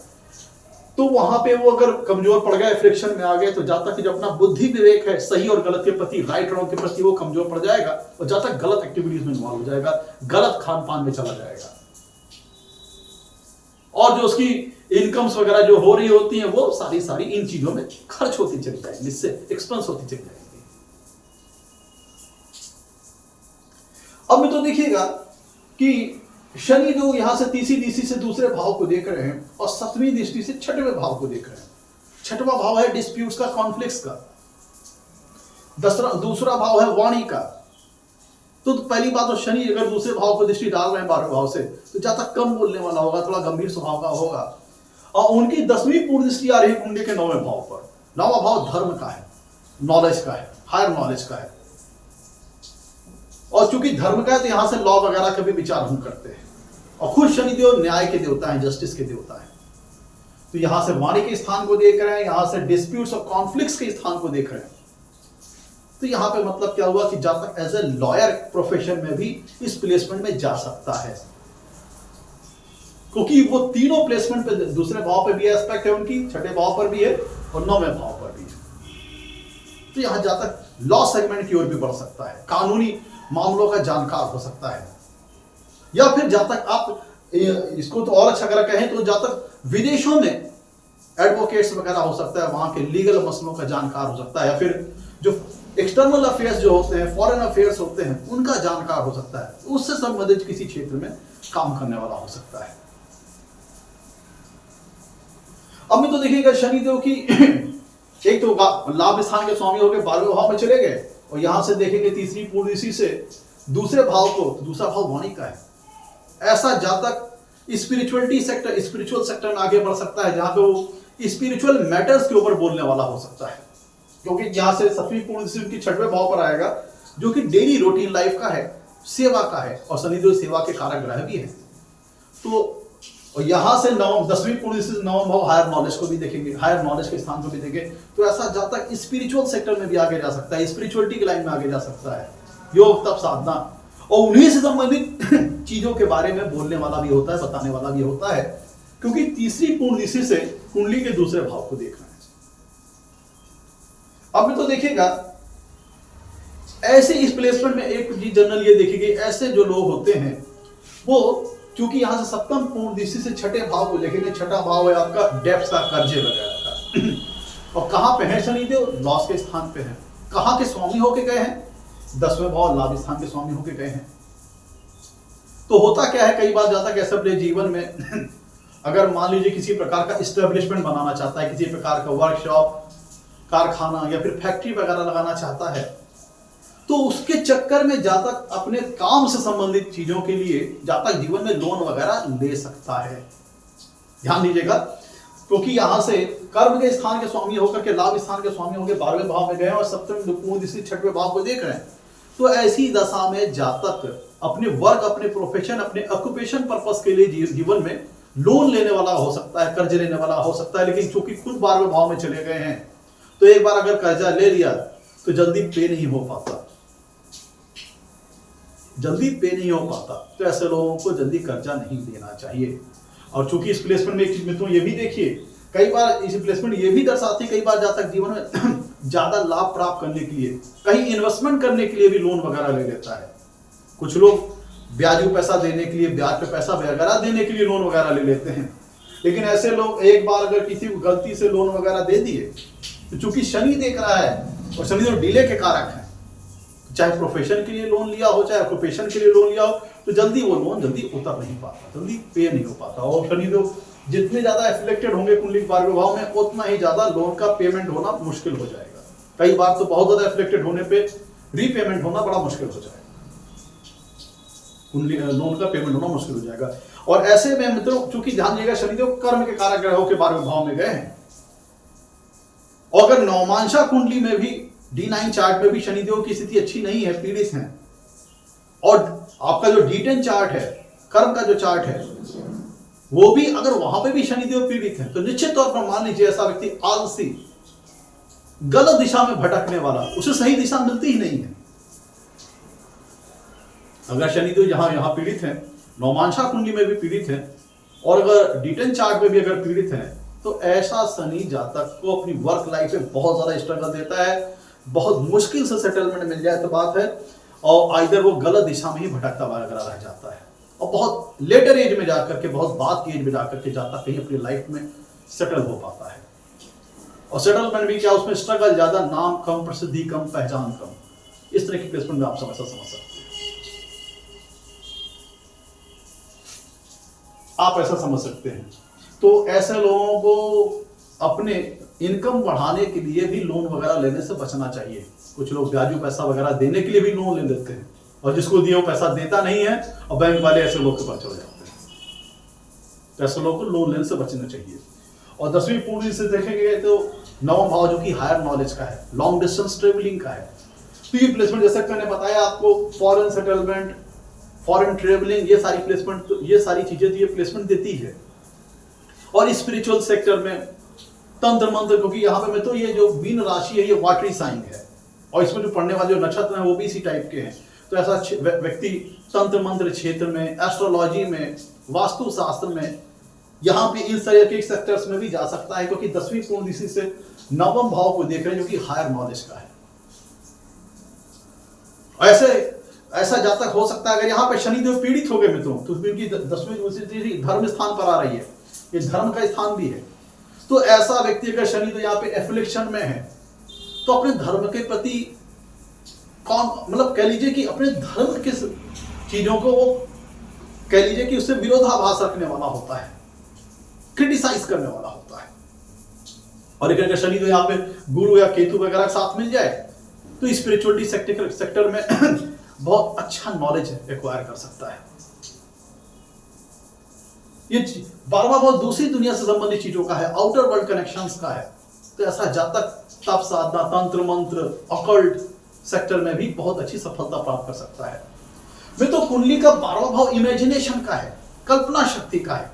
तो वहां पे वो अगर कमजोर पड़ गए, फ्रिक्शन में आ गए, तो जब तक कि जो अपना बुद्धि विवेक है सही और गलत के प्रति, राइट रॉन्ग के प्रति, वो कमजोर पड़ जाएगा और जब तक गलत एक्टिविटीज में इन्वॉल्व हो जाएगा, गलत खान पान में चला जाएगा, और जो उसकी इनकम्स वगैरह जो हो रही होती हैं वो सारी इन चीजों में खर्च होती चली जाएंगी, इससे एक्सपेंस होती चली जाएगी। अब में तो देखिएगा कि शनि जो यहां से तीसरी दृष्टि से दूसरे भाव को देख रहे हैं और सप्तमी दृष्टि से छठवें भाव को देख रहे हैं। छठवां भाव है डिस्प्यूट्स का, कॉन्फ्लिक्ट्स का। दूसरा भाव है वाणी का। तो पहली बात तो शनि अगर दूसरे भाव को दृष्टि डाल रहे हैं 12वें भाव से, तो ज्यादा कम बोलने वाला होगा, थोड़ा गंभीर स्वभाव का होगा। और उनकी 10वीं पूर्ण दृष्टि आ रही है कुंडली के 9वें भाव पर। 9वां भाव धर्म का है, नॉलेज का है, हायर नॉलेज का है। और चूंकि धर्म का है तो यहां से लॉ वगैरह का भी विचार हम करते हैं। और खुद शनिदेव न्याय के देवता है, जस्टिस के देवता है। तो यहां से वाणी के स्थान को देख रहे हैं, यहां से डिस्प्यूट्स और कॉन्फ्लिक्ट्स के स्थान को देख रहे हैं। तो यहां पे मतलब क्या हुआ कि जब तक एज ए लॉयर प्रोफेशन में भी इस प्लेसमेंट में जा सकता है, क्योंकि वो तीनों प्लेसमेंट पे, दूसरे भाव पे भी एस्पेक्ट है उनकी, छठे भाव पर भी है और 9वें भाव पर भी है। तो यहां जहां तक लॉ सेगमेंट की ओर भी बढ़ सकता है, कानूनी मामलों का जानकार हो सकता है, या फिर जहां तक आप इसको तो और अच्छा कर कहें तो जहां तक विदेशों में एडवोकेट्स वगैरह हो सकता है, वहां के लीगल मसलों का जानकार हो सकता है, या फिर जो एक्सटर्नल अफेयर्स जो होते हैं, फॉरेन अफेयर्स होते हैं, उनका जानकार हो सकता है, उससे संबंधित किसी क्षेत्र में काम करने वाला हो सकता है। अब में तो देखिएगा शनिदेव की एक तो लाभ स्थान के स्वामी होकर 12वें भाव में चले गए, और यहां से देखेंगे तीसरी पूर्ण दृष्टि से दूसरे भाव को, दूसरा भाव वाणी का है। ऐसा जहां तक स्पिरिचुअलिटी सेक्टर, स्पिरिचुअल सेक्टर में आगे बढ़ सकता है, जहां पे वो स्पिरिचुअल मैटर्स के ऊपर बोलने वाला हो सकता है, क्योंकि यहां से 7वीं पूर्ण दृष्टि उनकी 6वें भाव पर आएगा, जो कि डेली रूटीन लाइफ का है, सेवा का है, और शनिदेव सेवा के कारक ग्रह भी है। तो और यहां से 10वीं पूर्ण दृष्टि से 9वां भाव हायर नॉलेज को भी देखेंगे, हायर नॉलेज के स्थान को भी देखेंगे। तो ऐसा जहां तक स्पिरिचुअल सेक्टर में भी आगे जा सकता है, स्पिरिचुअलिटी की लाइन में आगे जा सकता है, योग तप साधना और उन्हीं से संबंधित चीजों के बारे में बोलने वाला भी होता है, बताने वाला भी होता है, क्योंकि तीसरी पूर्ण दृष्टि से कुंडली के दूसरे भाव को देखना है। अब तो देखिएगा ऐसे इस प्लेसमेंट में एक चीज जनरल ये देखिए, ऐसे जो लोग होते हैं वो क्योंकि यहां से सप्तम पूर्ण दृष्टि से छठे भाव को देखेंगे, छठा भाव है आपका डेब्ट्स का, कर्जे वगैरह का। और कहां पे है शनिदेव? लॉस के स्थान पे है। कहां के स्वामी होके गए हैं? 10वें भाव लाभ स्थान के स्वामी होके गए हैं। तो होता क्या है, कई बार जाता कैसे अपने जीवन में अगर मान लीजिए किसी प्रकार का इस्टेब्लिशमेंट बनाना चाहता है, किसी प्रकार का वर्कशॉप, कारखाना या फिर फैक्ट्री वगैरह लगाना चाहता है, तो उसके चक्कर में जहां तक अपने काम से संबंधित चीजों के लिए जहां तक जीवन में लोन वगैरह ले सकता है। ध्यान दीजिएगा, क्योंकि यहां से कर्म के स्थान के स्वामी होकर के लाभ स्थान के स्वामी होकर 12वें भाव में गए और सप्तम पूर्ण दृष्टि 6वें भाव को देख रहे हैं। तो ऐसी दशा में जहां तक अपने वर्क, अपने प्रोफेशन, अपने ऑक्यूपेशन पर्पस के लिए जीवन में लोन लेने वाला हो सकता है, कर्ज लेने वाला हो सकता है, लेकिन चूंकि खुद 12वें भाव में चले गए हैं, तो एक बार अगर कर्जा ले लिया तो जल्दी पे नहीं हो पाता, जल्दी पे नहीं हो पाता। तो ऐसे लोगों को जल्दी कर्जा नहीं लेना चाहिए। और चूंकि इस प्लेसमेंट में एक चीज मित्रों ये भी देखिए, कई बार इस प्लेसमेंट ये भी दर्शाती है, कई बार जहां तक जीवन में ज्यादा लाभ प्राप्त करने के लिए, कहीं इन्वेस्टमेंट करने के लिए भी लोन वगैरह ले लेता है। कुछ लोग ब्याजू पैसा देने के लिए, ब्याज पे पैसा वगैरह देने के लिए लोन वगैरह ले लेते हैं। लेकिन ऐसे लोग एक बार अगर किसी को गलती से लोन वगैरह दे दिए, तो चूंकि शनि देख रहा है और शनि तो डिले के कारक है, चाहे प्रोफेशन के लिए लोन लिया हो, चाहे ऑक्यूपेशन के लिए लोन लिया हो, तो जल्दी वो लोन जल्दी उतर नहीं पाता, जल्दी पे नहीं हो पाता। और शनि तो जितने ज्यादा एफिलेक्टेड होंगे कुंडली 12वें भाव में, उतना ही ज्यादा लोन का पेमेंट होना मुश्किल हो जाएगा। कई बार तो बहुत ज्यादा एफिलेक्टेड होने पे रीपेमेंट होना बड़ा मुश्किल हो जाएगा, लोन का पेमेंट होना मुश्किल हो जाएगा। और ऐसे में मित्रों चूंकि ध्यान दीजिएगा, शनिदेव कर्म के कारक ग्रहों के 12वें भाव में गए हैं, और अगर नवमांशा कुंडली में भी D9 चार्ट में भी शनिदेव की स्थिति अच्छी नहीं है, पीड़ित हैं, और आपका जो D10 चार्ट है, कर्म का जो चार्ट है, वो भी अगर वहां पे भी शनिदेव पीड़ित है, तो निश्चित तौर पर मान लीजिए ऐसा व्यक्ति आलसी, गलत दिशा में भटकने वाला, उसे सही दिशा मिलती ही नहीं है। अगर शनिदेव यहां पीड़ित है, नवमांशा कुंडली में भी पीड़ित है, और अगर D10 चार्ट में भी अगर पीड़ित है, तो ऐसा शनि जातक को अपनी वर्क लाइफ में बहुत ज्यादा स्ट्रगल देता है, बहुत मुश्किल से सेटलमेंट मिल जाए तो बात है, और आइदर वो गलत दिशा में ही भटकता वगैरह रह जाता है, और बहुत लेटर एज में जाकर के, बहुत बाद की एज में जाकर के जाता कहीं अपनी लाइफ में सेटल हो पाता है। और सेटलमेंट भी क्या, उसमें स्ट्रगल ज्यादा, नाम कम, प्रसिद्धि कम, पहचान कम, इस तरह की प्लेसमेंट में आप समझ सकते हैं। आप ऐसा समझ सकते हैं। तो ऐसे लोगों को अपने इनकम बढ़ाने के लिए भी लोन वगैरह लेने से बचना चाहिए। कुछ लोग ब्याजू पैसा वगैरह देने के लिए भी लोन ले लेते हैं, और जिसको दिया वो पैसा देता नहीं है, और बैंक वाले ऐसे लोग के पास चले जाते हैं। तो ऐसे लोगों को लोन लेने से बचना चाहिए। और 10वीं पूंजी से देखेंगे तो नवम भाव जो कि हायर नॉलेज का है, लॉन्ग डिस्टेंस ट्रेवलिंग का है। तो ये प्लेसमेंट जैसे मैंने बताया आपको, फॉरेन सेटलमेंट, फॉरेन ट्रेवलिंग, ये सारी प्लेसमेंट, तो ये सारी चीजें तो ये प्लेसमेंट देती है। और स्पिरिचुअल सेक्टर में तंत्र मंत्र, क्योंकि यहाँ पे मैं तो ये जो मीन राशि है ये वाटरी साइन है, और इसमें जो पढ़ने वाले जो नक्षत्र हैं वो भी इसी टाइप के हैं। तो ऐसा व्यक्ति तंत्र मंत्र क्षेत्र में, एस्ट्रोलॉजी में, वास्तु शास्त्र में, यहाँ पे इस तरह के सेक्टर्स में भी जा सकता है, क्योंकि 10वीं पूंजी से नवम भाव को देख रहे हैं जो कि हायर नॉलेज का है। ऐसा जातक हो सकता है अगर यहाँ पे शनिदेव पीड़ित हो गए मित्रों, तो उनकी 10वीं धर्म स्थान पर आ रही है, ये धर्म का स्थान भी है। तो ऐसा व्यक्ति अगर शनि तो यहाँ पे एफ्लिक्शन में है, तो अपने धर्म के प्रति मतलब कह लीजिए कि अपने धर्म के चीजों को वो कह लीजिए कि उससे विरोधाभास रखने वाला होता है, क्रिटिसाइज करने वाला होता है। और अगर शनि तो यहाँ पे गुरु या केतु वगैरह साथ मिल जाए, तो स्पिरिचुअलिटी सेक्टर में बहुत अच्छा नॉलेज एक्वायर कर सकता है। ये 12वां भाव दूसरी दुनिया से संबंधित चीजों का है, आउटर वर्ल्ड कनेक्शंस का है। तो ऐसा जातक तप साधना, तंत्र मंत्र, ऑकल्ट सेक्टर में भी बहुत अच्छी सफलता प्राप्त कर सकता है। मैं तो कुंडली का 12वां भाव इमेजिनेशन का है, कल्पना शक्ति का है।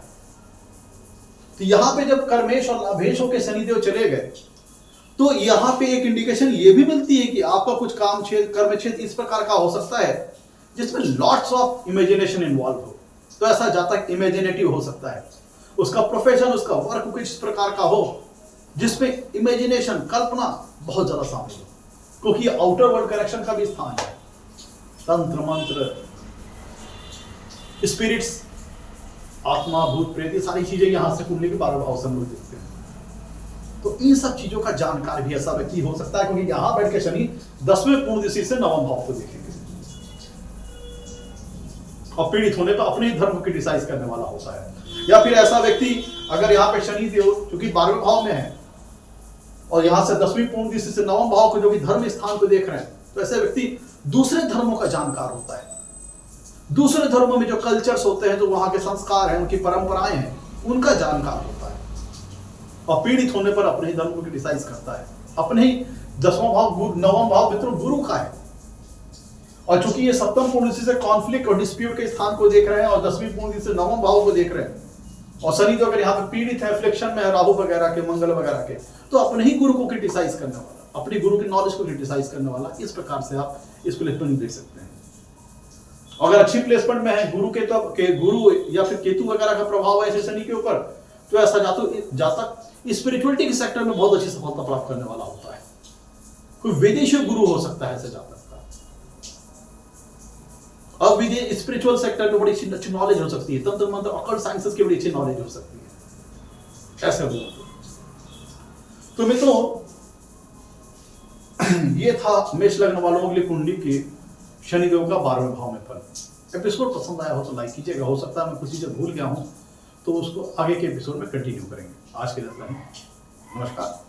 तो यहां पे जब कर्मेश और लाभेश होकर शनिदेव चले गए, तो यहां पे एक इंडिकेशन ये भी मिलती है कि आपका कुछ काम क्षेत्र, कर्म क्षेत्र इस प्रकार का हो सकता है जिसमें लॉट्स ऑफ इमेजिनेशन इन्वॉल्व हो। तो ऐसा जातक इमेजिनेटिव हो सकता है, उसका प्रोफेशन, उसका वर्क कुछ इस प्रकार का हो जिसमें इमेजिनेशन, कल्पना बहुत ज्यादा शामिल हो, क्योंकि आउटर वर्ल्ड कनेक्शन का भी स्थान है। तंत्र मंत्र, स्पिरिट्स, आत्मा, भूत प्रेत, ये सारी चीजें यहां से कुंडली के 12 भाव से हम लोग देखते हैं। तो इन सब चीजों का जानकार भी ऐसा व्यक्ति हो सकता है, क्योंकि यहां बैठ के शनि 10वें पूर्णदिशी से नवम भाव को देखेंगे, और पीड़ित होने पर अपने धर्म को क्रिटिसाइज करने वाला होता है। या फिर ऐसा व्यक्ति अगर यहाँ पे शनि देव जो कि 12वें भाव में है, और यहां से 10वीं पूर्णदिशी से नवम भाव को जो कि धर्म स्थान को देख रहे हैं, तो ऐसे व्यक्ति दूसरे धर्मों का जानकार होता है। दूसरे धर्मों में जो कल्चर्स होते हैं, जो वहां के संस्कार हैं, उनकी परंपराएं हैं, उनका जानकार होता है, और पीड़ित होने पर अपने ही धर्म को क्रिटिसाइज करता है। अपने ही 10वां भाव, नवम भाव मित्रों गुरु का है, और चूंकि ये सप्तम पूर्णदिशी से कॉन्फ्लिक्ट और डिस्प्यूट के स्थान को देख रहे हैं, और 10वीं पूर्णदिशी से नवम भाव को देख रहे हैं, और शनि तो अगर यहाँ पे पीड़ित है, फ्लिक्शन में है, राहु वगैरह के, मंगल वगैरह के, तो अपने ही गुरु को क्रिटिसाइज करने वाला, अपनी गुरु की नॉलेज को क्रिटिसाइज करने वाला, इस प्रकार से आप इस प्लेसमेंट देख सकते हैं। अगर अच्छी प्लेसमेंट में है, गुरु या फिर केतु वगैरह का प्रभाव है ऐसे शनि के ऊपर, तो ऐसा जातक स्पिरिचुअलिटी के सेक्टर में बहुत अच्छी सफलता प्राप्त करने वाला होता है। कोई विदेशी गुरु हो सकता है ऐसे जातक का, और स्पिरिचुअल सेक्टर में बड़ी अच्छी नॉलेज हो सकती है, तंत्र मंत्र, ऑकल्ट साइंसेस की बड़ी अच्छी नॉलेज हो सकती है ऐसे लोगों को। तो मित्रों, ये था मेष लग्न वालों के लिए कुंडली की शनिदेव का 12वें भाव में फल। एपिसोड पसंद आया हो तो लाइक कीजिएगा, हो सकता है मैं कुछ चीजें भूल गया हूं तो उसको आगे के एपिसोड में कंटिन्यू करेंगे। आज के लिए नमस्कार।